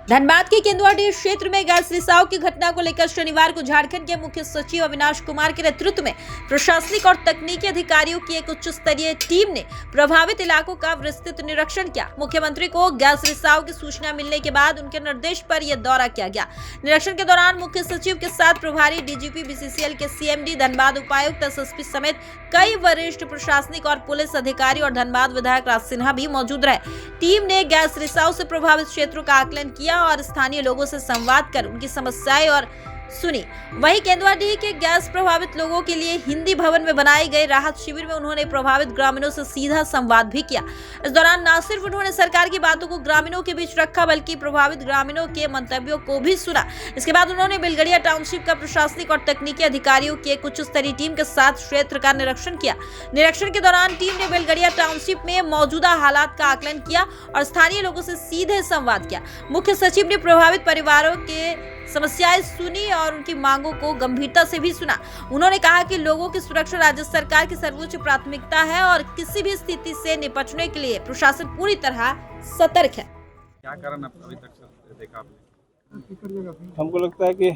धनबाद के केंदुआडीह क्षेत्र में गैस रिसाव की घटना को लेकर शनिवार को झारखंड के मुख्य सचिव अविनाश कुमार के नेतृत्व में प्रशासनिक और तकनीकी अधिकारियों की एक उच्च स्तरीय टीम ने प्रभावित इलाकों का विस्तृत निरीक्षण किया। मुख्यमंत्री को गैस रिसाव की सूचना मिलने के बाद उनके निर्देश पर यह दौरा किया गया। निरीक्षण के दौरान मुख्य सचिव के साथ प्रभारी डीजीपी, बीसीसीएल के सीएमडी, धनबाद उपायुक्त, एसएसपी समेत कई वरिष्ठ प्रशासनिक और पुलिस अधिकारी और धनबाद विधायक राज सिन्हा भी मौजूद रहे। टीम ने गैस रिसाव से प्रभावित क्षेत्रों का आकलन किया और स्थानीय लोगों से संवाद कर उनकी समस्याएं और सुनी। वहीं केंदुआडीह के गैस प्रभावित लोगों के लिए हिंदी भवन में बनाए गए राहत शिविर में उन्होंने प्रभावित ग्रामीणों से सीधा संवाद भी किया। इस दौरान न सिर्फ उन्होंने सरकार की बातों को ग्रामीणों के बीच रखा, बल्कि प्रभावित ग्रामीणों के मंतव्यों को भी सुना। इसके बाद उन्होंने बेलगड़िया टाउनशिप का प्रशासनिक और तकनीकी अधिकारियों की एक उच्च स्तरीय टीम के साथ क्षेत्र का निरीक्षण किया। निरीक्षण के दौरान टीम ने बेलगड़िया टाउनशिप में मौजूदा हालात का आकलन किया और स्थानीय लोगों से सीधे संवाद किया। मुख्य सचिव ने प्रभावित परिवारों के समस्याएं सुनी और उनकी मांगों को गंभीरता से भी सुना। उन्होंने कहा कि लोगों की सुरक्षा राज्य सरकार की सर्वोच्च प्राथमिकता है और किसी भी स्थिति से निपटने के लिए प्रशासन पूरी तरह सतर्क है। क्या कारण अभी तक देखा आपने? हमको लगता है कि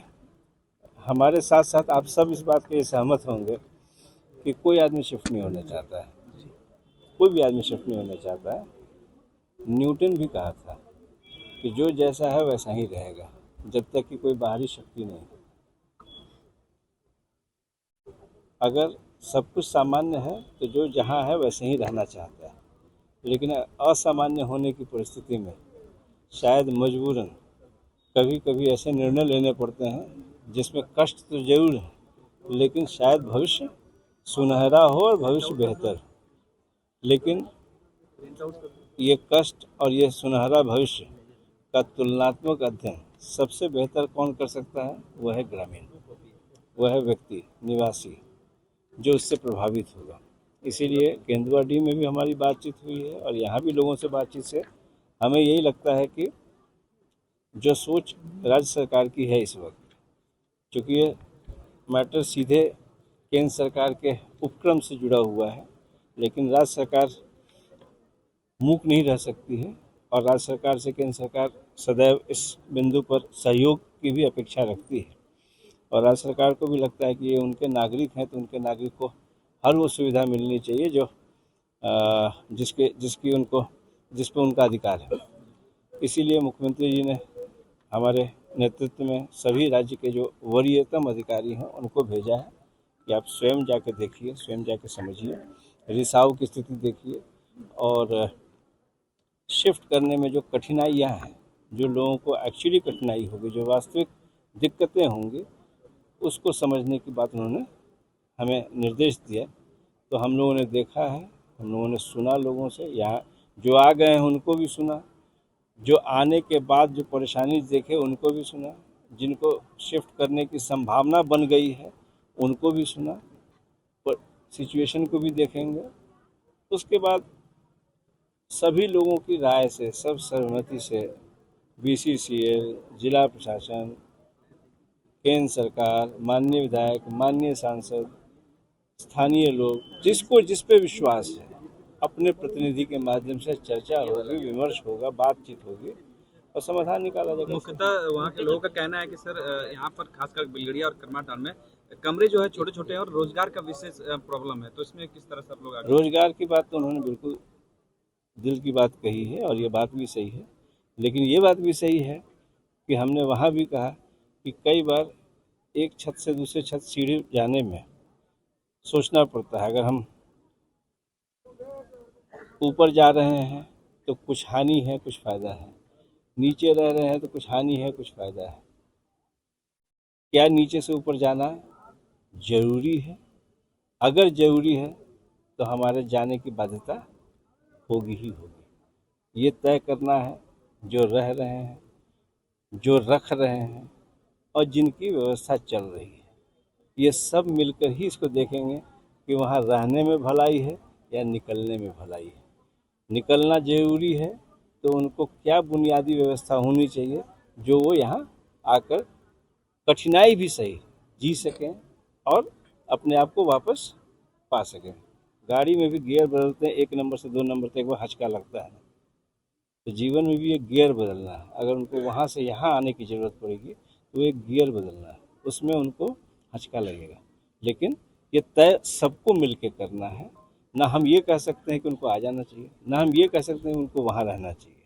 हमारे साथ साथ आप सब इस बात के सहमत होंगे कि कोई आदमी शिफ्ट नहीं होना चाहता है, कोई भी आदमी शिफ्ट नहीं होना चाहता है। न्यूटन भी कहा था कि जो जैसा है वैसा ही रहेगा जब तक कि कोई बाहरी शक्ति नहीं। अगर सब कुछ सामान्य है तो जो जहाँ है वैसे ही रहना चाहता है, लेकिन असामान्य होने की परिस्थिति में शायद मजबूरन कभी कभी ऐसे निर्णय लेने पड़ते हैं जिसमें कष्ट तो जरूर है, लेकिन शायद भविष्य सुनहरा हो और भविष्य बेहतर। लेकिन ये कष्ट और ये सुनहरा भविष्य का तुलनात्मक अध्ययन सबसे बेहतर कौन कर सकता है? वह है ग्रामीण, वह है व्यक्ति, निवासी, जो उससे प्रभावित होगा। इसीलिए केंदुआडीह में भी हमारी बातचीत हुई है और यहाँ भी लोगों से बातचीत से हमें यही लगता है कि जो सोच राज्य सरकार की है इस वक्त, क्योंकि ये मैटर सीधे केंद्र सरकार के उपक्रम से जुड़ा हुआ है, लेकिन राज्य सरकार मूक नहीं रह सकती है और राज्य सरकार से केंद्र सरकार सदैव इस बिंदु पर सहयोग की भी अपेक्षा रखती है। और राज्य सरकार को भी लगता है कि ये उनके नागरिक हैं, तो उनके नागरिक को हर वो सुविधा मिलनी चाहिए जो जिस पे उनका अधिकार है। इसीलिए मुख्यमंत्री जी ने हमारे नेतृत्व में सभी राज्य के जो वरीयतम अधिकारी हैं उनको भेजा है कि आप स्वयं जाके देखिए, स्वयं जाके समझिए, रिसाव की स्थिति देखिए और शिफ्ट करने में जो कठिनाइयाँ हैं, जो लोगों को एक्चुअली कठिनाई होगी, जो वास्तविक दिक्कतें होंगी, उसको समझने की बात उन्होंने हमें निर्देश दिया। तो हम लोगों ने देखा है, हम लोगों ने सुना, लोगों से यहाँ जो आ गए हैं उनको भी सुना, जो आने के बाद जो परेशानी देखे उनको भी सुना, जिनको शिफ्ट करने की संभावना बन गई है उनको भी सुना, और सिचुएशन को भी देखेंगे। उसके बाद सभी लोगों की राय से, सब सहमति से बीसीसीएल, जिला प्रशासन, केंद्र सरकार, माननीय विधायक, माननीय सांसद, स्थानीय लोग, जिसको जिस पे विश्वास है, अपने प्रतिनिधि के माध्यम से चर्चा होगी, विमर्श होगा, बातचीत होगी और समाधान निकाला जाएगा। मुख्यतः वहाँ के लोगों का कहना है कि सर यहाँ पर खासकर बेलगड़िया और करमाटान में कमरे जो है छोटे छोटे हैं और रोजगार का विशेष प्रॉब्लम है, तो इसमें किस तरह से आप लोग रोजगार की बात तो उन्होंने बिल्कुल दिल की बात कही है और ये बात भी सही है, लेकिन ये बात भी सही है कि हमने वहाँ भी कहा कि कई बार एक छत से दूसरे छत सीढ़ी जाने में सोचना पड़ता है। अगर हम ऊपर जा रहे हैं तो कुछ हानि है, कुछ फ़ायदा है, नीचे रह रहे हैं तो कुछ हानि है, कुछ फ़ायदा है। क्या नीचे से ऊपर जाना ज़रूरी है? अगर ज़रूरी है तो हमारे जाने की बाध्यता होगी ही होगी। ये तय करना है जो रह रहे हैं, जो रख रहे हैं और जिनकी व्यवस्था चल रही है, ये सब मिलकर ही इसको देखेंगे कि वहाँ रहने में भलाई है या निकलने में भलाई है। निकलना ज़रूरी है तो उनको क्या बुनियादी व्यवस्था होनी चाहिए जो वो यहाँ आकर कठिनाई भी सही जी सकें और अपने आप को वापस पा सकें। गाड़ी में भी गियर बदलते हैं, 1 नंबर से 2 नंबर तक वो हचका लगता है। तो जीवन में भी एक गियर बदलना है। अगर उनको वहाँ से यहाँ आने की ज़रूरत पड़ेगी तो एक गियर बदलना है, उसमें उनको हचका लगेगा। लेकिन ये तय सबको मिल के करना है। ना हम ये कह सकते हैं कि उनको आ जाना चाहिए, ना हम ये कह सकते हैं कि उनको वहाँ रहना चाहिए।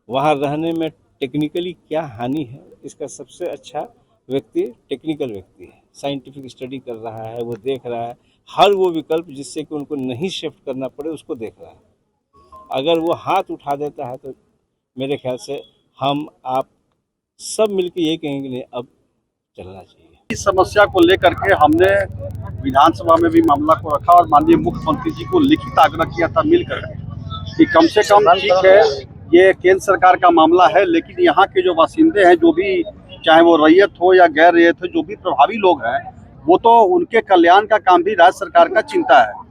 वहाँ रहने में टेक्निकली क्या हानि है, इसका सबसे अच्छा व्यक्ति टेक्निकल व्यक्ति है, साइंटिफिक स्टडी कर रहा है, वो देख रहा है हर वो विकल्प जिससे कि उनको नहीं शिफ्ट करना पड़े, उसको देख रहा है। अगर वो हाथ उठा देता है तो मेरे ख्याल से हम आप सब मिलके ये कहेंगे नहीं, अब चलना चाहिए। इस समस्या को लेकर के हमने विधानसभा में भी मामला को रखा और माननीय मुख्यमंत्री जी को लिखित आग्रह किया था मिलकर कि कम से कम ठीक है, ये केंद्र सरकार का मामला है, लेकिन यहाँ के जो बासिंदे हैं, जो भी चाहे वो रैयत हो या गैर रैयत हो, जो भी प्रभावी लोग हैं, वो तो उनके कल्याण का काम भी राज्य सरकार का चिंता है।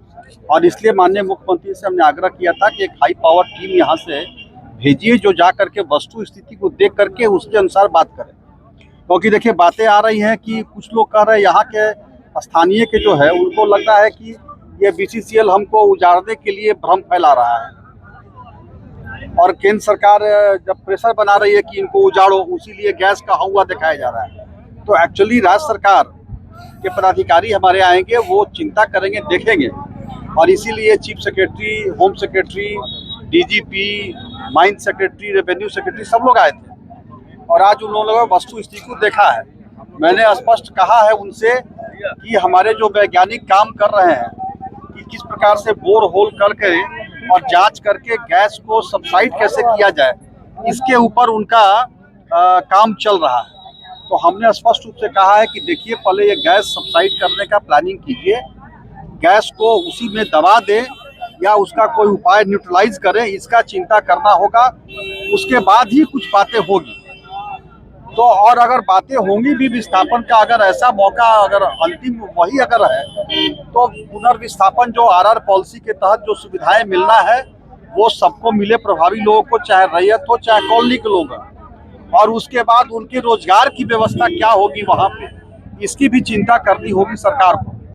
और इसलिए माननीय मुख्यमंत्री से हमने आग्रह किया था कि एक हाई पावर टीम यहाँ से भेजिए, जो जा करके वस्तु स्थिति को देख करके उसके अनुसार बात करें। क्योंकि देखिए बातें आ रही हैं कि कुछ लोग कह रहे हैं यहाँ के स्थानीय के जो है उनको लगता है कि ये BCCL हमको उजाड़ने के लिए भ्रम फैला रहा है, और केंद्र सरकार जब प्रेशर बना रही है कि इनको उजाड़ो, उसीलिए गैस का हुआ दिखाया जा रहा है। तो एक्चुअली राज्य सरकार के पदाधिकारी हमारे आएंगे, वो चिंता करेंगे, देखेंगे, और इसीलिए chief secretary, home secretary, DGP, mine secretary, revenue secretary सब लोग आए थे, और आज उन लोगों ने वस्तु स्थिति को देखा है। मैंने स्पष्ट कहा है उनसे कि हमारे जो वैज्ञानिक काम कर रहे हैं कि किस प्रकार से बोर होल करके और जांच करके गैस को सबसाइड कैसे किया जाए, इसके ऊपर उनका काम चल रहा है। तो हमने स्पष्ट रूप से कहा है कि देखिए, पहले ये गैस सबसाइड करने का प्लानिंग कीजिए, गैस को उसी में दबा दें या उसका कोई उपाय न्यूट्रलाइज करें, इसका चिंता करना होगा। उसके बाद ही कुछ बातें होगी। तो और अगर बातें होंगी भी विस्थापन का, अगर ऐसा मौका अगर अंतिम वही अगर है, तो पुनर्विस्थापन जो RR पॉलिसी के तहत जो सुविधाएं मिलना है वो सबको मिले, प्रभावी लोगों को, चाहे रैयत हो चाहे कॉलोनी के लोग हैं। और उसके बाद उनके रोजगार की व्यवस्था क्या होगी वहाँ पे, इसकी भी चिंता करनी होगी सरकार को।